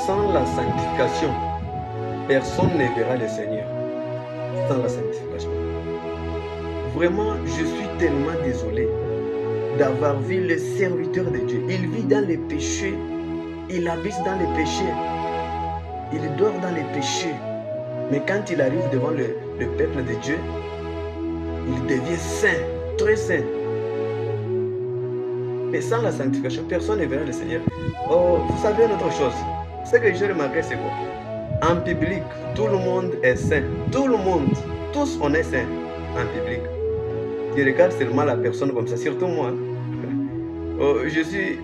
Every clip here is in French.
sans la sanctification, personne ne verra le Seigneur. Sans la sanctification. Vraiment, je suis tellement désolé d'avoir vu le serviteur de Dieu. Il vit dans les péchés, il habite dans les péchés, il dort dans les péchés. Mais quand il arrive devant le peuple de Dieu, il devient saint, très saint. Mais sans la sanctification, personne ne verra le Seigneur. Oh, vous savez une autre chose. Ce que j'ai remarqué, c'est quoi? En public, tout le monde est saint. Tout le monde, tous on est saint en public. Tu regardes seulement la personne comme ça, surtout moi. Oh, je suis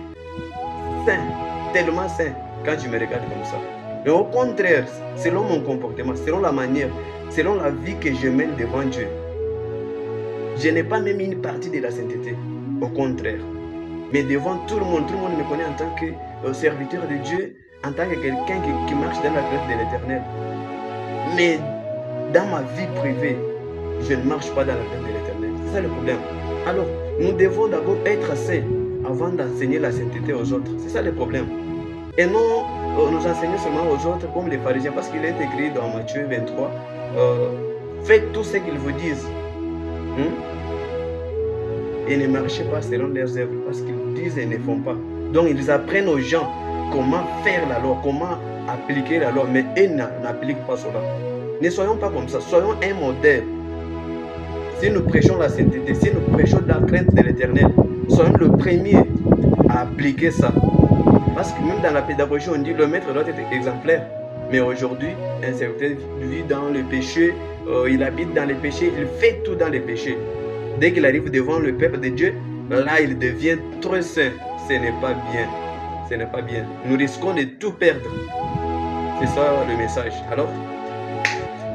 saint, tellement saint quand je me regarde comme ça. Mais au contraire, selon mon comportement, selon la manière, selon la vie que je mène devant Dieu, je n'ai pas même une partie de la sainteté. Au contraire. Mais devant tout le monde me connaît en tant que serviteur de Dieu, en tant que quelqu'un qui marche dans la grâce de l'Éternel. Mais dans ma vie privée, je ne marche pas dans la grâce de l'Éternel. C'est ça le problème. Alors, nous devons d'abord être saints avant d'enseigner la sainteté aux autres. C'est ça le problème. Et non nous enseigner seulement aux autres comme les pharisiens, parce qu'il est écrit dans Matthieu 23, faites tout ce qu'ils vous disent. Et ne marchez pas selon leurs œuvres, parce qu'ils disent et ne font pas. Donc ils apprennent aux gens comment faire la loi, comment appliquer la loi, mais ils n'appliquent pas cela. Ne soyons pas comme ça, soyons un modèle. Si nous prêchons la sainteté, si nous prêchons la crainte de l'Éternel, soyons le premier à appliquer ça. Parce que même dans la pédagogie, on dit que le maître doit être exemplaire. Mais aujourd'hui, un serviteur vit dans le péché, il habite dans les péchés, il fait tout dans les péchés. Dès qu'il arrive devant le peuple de Dieu, là il devient très saint. Ce n'est pas bien. Ce n'est pas bien. Nous risquons de tout perdre. C'est ça le message. Alors,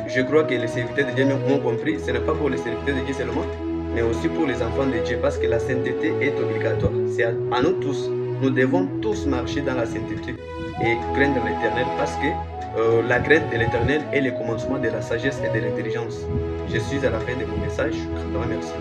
je crois que les serviteurs de Dieu m'ont compris. Ce n'est pas pour les serviteurs de Dieu seulement, mais aussi pour les enfants de Dieu, parce que la sainteté est obligatoire. C'est à nous tous. Nous devons tous marcher dans la sainteté et craindre l'Éternel, parce que la crainte de l'Éternel est le commencement de la sagesse et de l'intelligence. Je suis à la fin de mon message. Je vous remercie.